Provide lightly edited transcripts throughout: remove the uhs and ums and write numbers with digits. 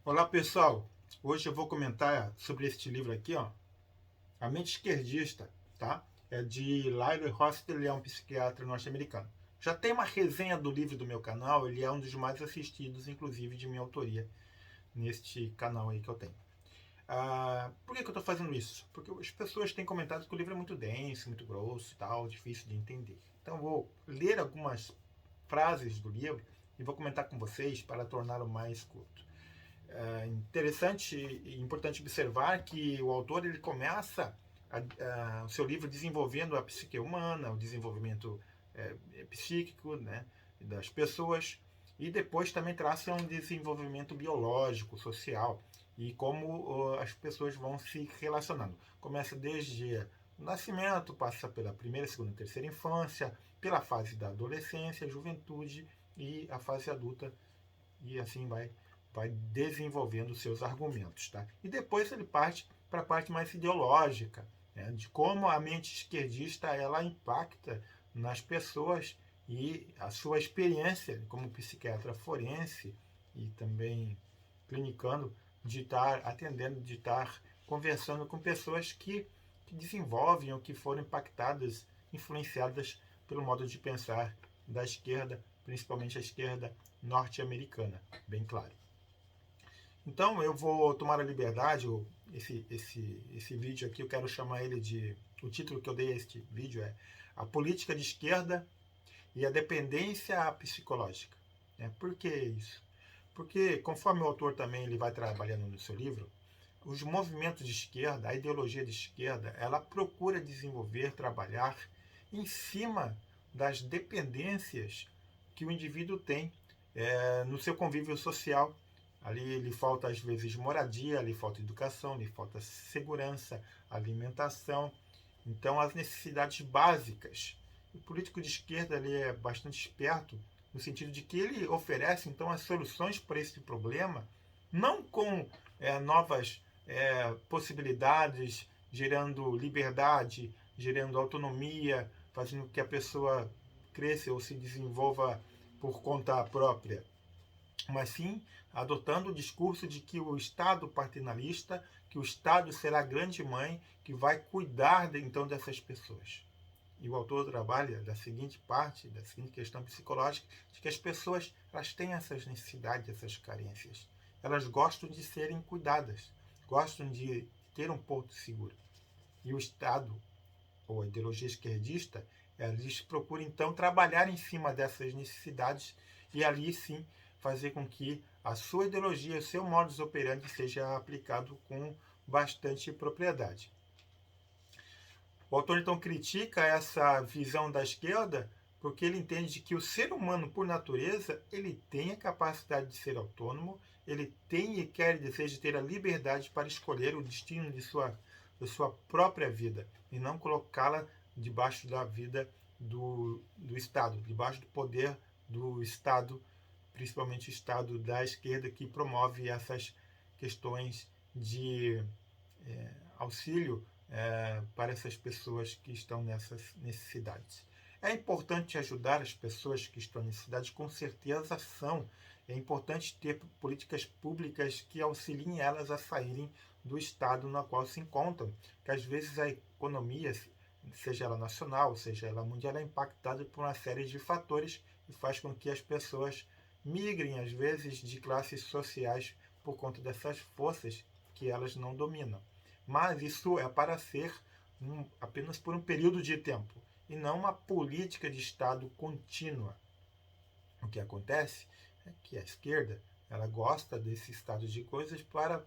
Olá pessoal, hoje eu vou comentar sobre este livro aqui, ó, A Mente Esquerdista, tá? É de Larry Hoster, ele é um psiquiatra norte-americano. Já tem uma resenha do livro do meu canal, ele é um dos mais assistidos, inclusive de minha autoria, neste canal aí que eu tenho. Por que eu estou fazendo isso? Porque as pessoas têm comentado que o livro é muito denso, muito grosso e tal, difícil de entender. Então eu vou ler algumas frases do livro e vou comentar com vocês para torná-lo mais curto. É interessante e importante observar que o autor ele começa o seu livro desenvolvendo a psique humana, o desenvolvimento psíquico, né, das pessoas, e depois também traça um desenvolvimento biológico, social, e como as pessoas vão se relacionando. Começa desde o nascimento, passa pela primeira, segunda, terceira infância, pela fase da adolescência, juventude e a fase adulta, e assim vai desenvolvendo seus argumentos. Tá? E depois ele parte para a parte mais ideológica, né, de como a mente esquerdista ela impacta nas pessoas e a sua experiência como psiquiatra forense e também clinicando, de estar atendendo, de estar conversando com pessoas que desenvolvem ou que foram impactadas, influenciadas pelo modo de pensar da esquerda, principalmente a esquerda norte-americana, bem claro. Então eu vou tomar a liberdade, esse vídeo aqui eu quero chamar ele de. O título que eu dei a este vídeo é A Política de Esquerda e a Dependência Psicológica. Por que isso? Porque, conforme o autor também ele vai trabalhando no seu livro, os movimentos de esquerda, a ideologia de esquerda, ela procura desenvolver, trabalhar em cima das dependências que o indivíduo tem no seu convívio social. Ali lhe falta, às vezes, moradia, lhe falta educação, lhe falta segurança, alimentação. Então, as necessidades básicas. O político de esquerda ele é bastante esperto no sentido de que ele oferece, então, as soluções para esse problema, não com novas possibilidades, gerando liberdade, gerando autonomia, fazendo com que a pessoa cresça ou se desenvolva por conta própria, mas sim adotando o discurso de que o Estado paternalista, que o Estado será a grande mãe que vai cuidar então dessas pessoas. E o autor trabalha da seguinte parte, da seguinte questão psicológica, de que as pessoas elas têm essas necessidades, essas carências. Elas gostam de serem cuidadas, gostam de ter um porto seguro. E o Estado, ou a ideologia esquerdista, eles procuram então trabalhar em cima dessas necessidades e ali sim fazer com que a sua ideologia, o seu modus operandi seja aplicado com bastante propriedade. O autor então critica essa visão da esquerda porque ele entende que o ser humano, por natureza, ele tem a capacidade de ser autônomo, ele tem e quer e deseja ter a liberdade para escolher o destino da sua própria vida e não colocá-la debaixo da vida do Estado, debaixo do poder do Estado, principalmente o Estado da esquerda, que promove essas questões de auxílio para essas pessoas que estão nessas necessidades. É importante ajudar as pessoas que estão em necessidade, com certeza são. É importante ter políticas públicas que auxiliem elas a saírem do estado no qual se encontram, que às vezes a economia, seja ela nacional, seja ela mundial, é impactada por uma série de fatores e faz com que as pessoas migrem, às vezes, de classes sociais por conta dessas forças que elas não dominam. Mas isso é para ser apenas por um período de tempo e não uma política de Estado contínua. O que acontece é que a esquerda ela gosta desse estado de coisas para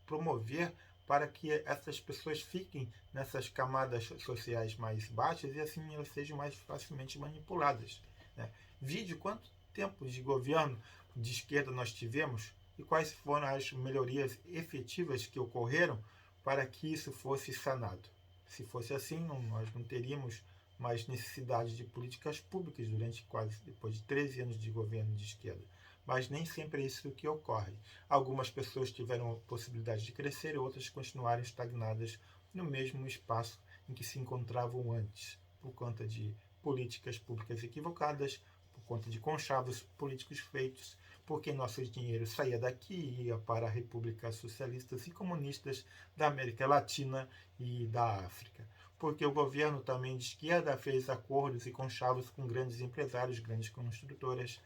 promover para que essas pessoas fiquem nessas camadas sociais mais baixas e assim elas sejam mais facilmente manipuladas. Né? Vide quanto tempo de governo de esquerda nós tivemos e quais foram as melhorias efetivas que ocorreram para que isso fosse sanado. Se fosse assim, nós não teríamos mais necessidade de políticas públicas durante quase depois de 13 anos de governo de esquerda. Mas nem sempre é isso que ocorre. Algumas pessoas tiveram a possibilidade de crescer e outras continuaram estagnadas no mesmo espaço em que se encontravam antes, por conta de políticas públicas equivocadas, por conta de conchavos políticos feitos, porque nosso dinheiro saía daqui e ia para repúblicas socialistas e comunistas da América Latina e da África. Porque o governo também de esquerda fez acordos e conchavos com grandes empresários, grandes construtoras,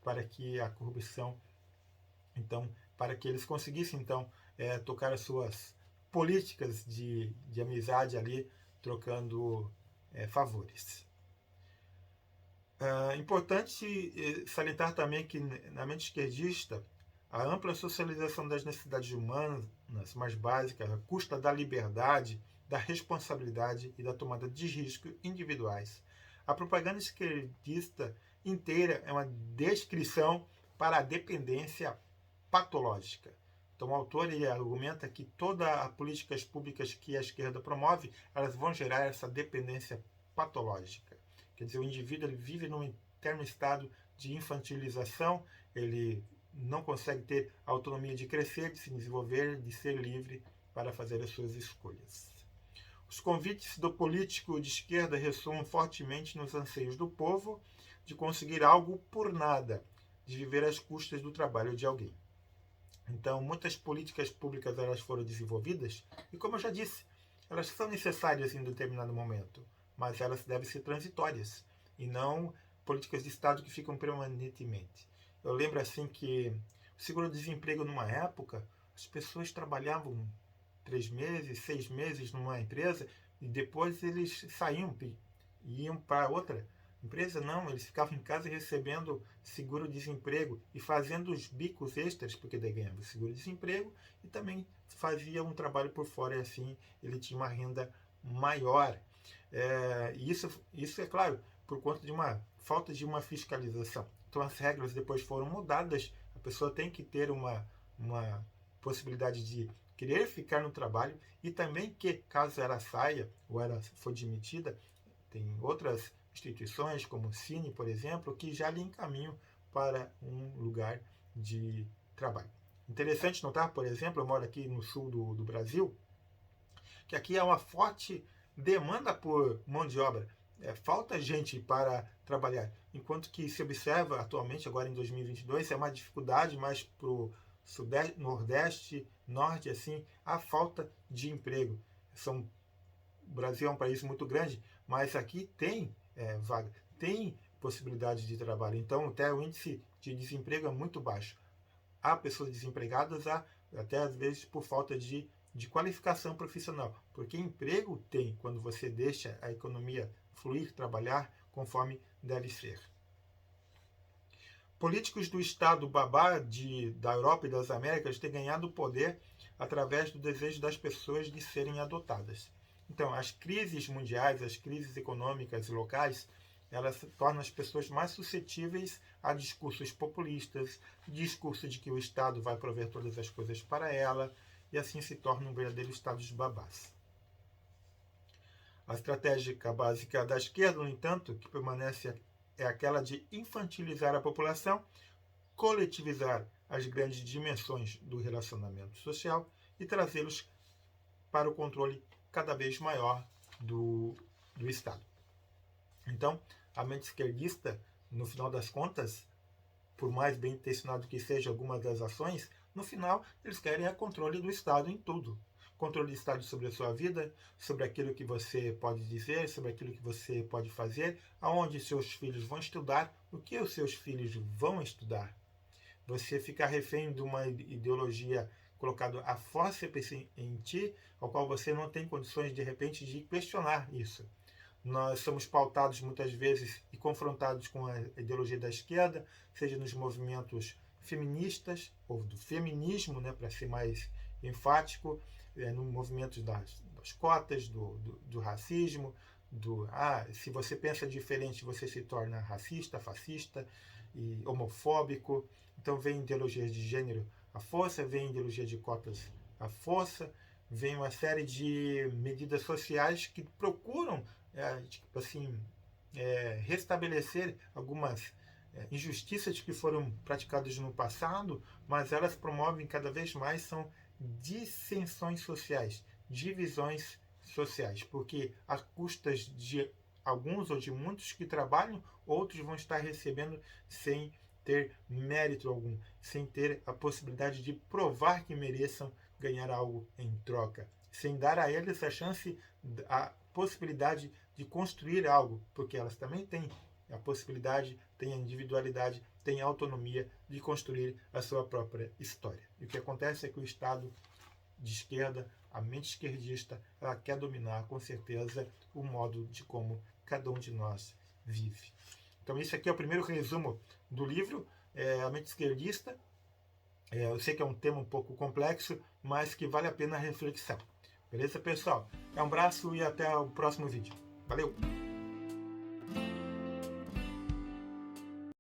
para que a corrupção, então, para que eles conseguissem, então, tocar as suas políticas de amizade ali, trocando favores. Importante salientar também que, na mente esquerdista, a ampla socialização das necessidades humanas mais básicas, à custa da liberdade, da responsabilidade e da tomada de risco individuais. A propaganda esquerdista inteira é uma descrição para a dependência patológica. Então, o autor ele argumenta que todas as políticas públicas que a esquerda promove, elas vão gerar essa dependência patológica. Quer dizer, o indivíduo ele vive num eterno estado de infantilização, ele não consegue ter a autonomia de crescer, de se desenvolver, de ser livre para fazer as suas escolhas. Os convites do político de esquerda ressoam fortemente nos anseios do povo de conseguir algo por nada, de viver às custas do trabalho de alguém. Então, muitas políticas públicas elas foram desenvolvidas e, como eu já disse, elas são necessárias em determinado momento, mas elas devem ser transitórias e não políticas de Estado que ficam permanentemente. Eu lembro assim que o seguro-desemprego numa época, as pessoas trabalhavam 3 meses, 6 meses numa empresa e depois eles saíam e iam para outra empresa. Não, eles ficavam em casa recebendo seguro-desemprego e fazendo os bicos extras, porque daí ganhava seguro-desemprego e também fazia um trabalho por fora e assim ele tinha uma renda maior. Isso é claro, por conta de uma falta de uma fiscalização. Então as regras depois foram mudadas, a pessoa tem que ter uma possibilidade de querer ficar no trabalho e também que, caso ela saia ou ela for demitida, tem outras instituições como o Cine, por exemplo, que já lhe encaminham para um lugar de trabalho. Interessante notar, por exemplo, eu moro aqui no sul do Brasil, que aqui há uma forte demanda por mão de obra. Falta gente para trabalhar, enquanto que se observa atualmente, agora em 2022, é uma dificuldade mais para o sudeste, nordeste, norte, assim, a falta de emprego. O Brasil é um país muito grande, mas aqui tem vaga, tem possibilidade de trabalho. Então, até o índice de desemprego é muito baixo. Há pessoas desempregadas, até às vezes por falta de qualificação profissional, porque emprego tem quando você deixa a economia fluir, trabalhar conforme deve ser. Políticos do Estado babá da Europa e das Américas têm ganhado poder através do desejo das pessoas de serem adotadas. Então, as crises mundiais, as crises econômicas locais, elas tornam as pessoas mais suscetíveis a discursos populistas, discurso de que o Estado vai prover todas as coisas para ela, e assim se torna um verdadeiro Estado de babás. A estratégia básica da esquerda, no entanto, que permanece é aquela de infantilizar a população, coletivizar as grandes dimensões do relacionamento social e trazê-los para o controle cada vez maior do Estado. Então, a mente esquerdista, no final das contas, por mais bem intencionado que seja algumas das ações, no final eles querem o controle do Estado em tudo. Controle do Estado sobre a sua vida, sobre aquilo que você pode dizer, sobre aquilo que você pode fazer, aonde seus filhos vão estudar, o que os seus filhos vão estudar. Você ficar refém de uma ideologia colocada a força em ti, ao qual você não tem condições, de repente, de questionar isso. Nós somos pautados muitas vezes e confrontados com a ideologia da esquerda, seja nos movimentos feministas, ou do feminismo, né, para ser mais enfático, no movimento das cotas, do racismo, se você pensa diferente, você se torna racista, fascista e homofóbico. Então vem ideologias de gênero à força, vem ideologia de cotas à força, vem uma série de medidas sociais que procuram restabelecer algumas injustiças que foram praticadas no passado, mas elas promovem cada vez mais são dissensões sociais, divisões sociais, porque às custas de alguns ou de muitos que trabalham, outros vão estar recebendo sem ter mérito algum, sem ter a possibilidade de provar que mereçam ganhar algo em troca, sem dar a eles a chance, a possibilidade de construir algo, porque elas também têm a possibilidade, têm a individualidade, têm a autonomia de construir a sua própria história. E o que acontece é que o Estado de esquerda, a mente esquerdista, ela quer dominar com certeza o modo de como cada um de nós vive. Então esse aqui é o primeiro resumo do livro, A Mente Esquerdista. Eu sei que é um tema um pouco complexo, mas que vale a pena a reflexão. Beleza, pessoal? Um abraço e até o próximo vídeo. Valeu!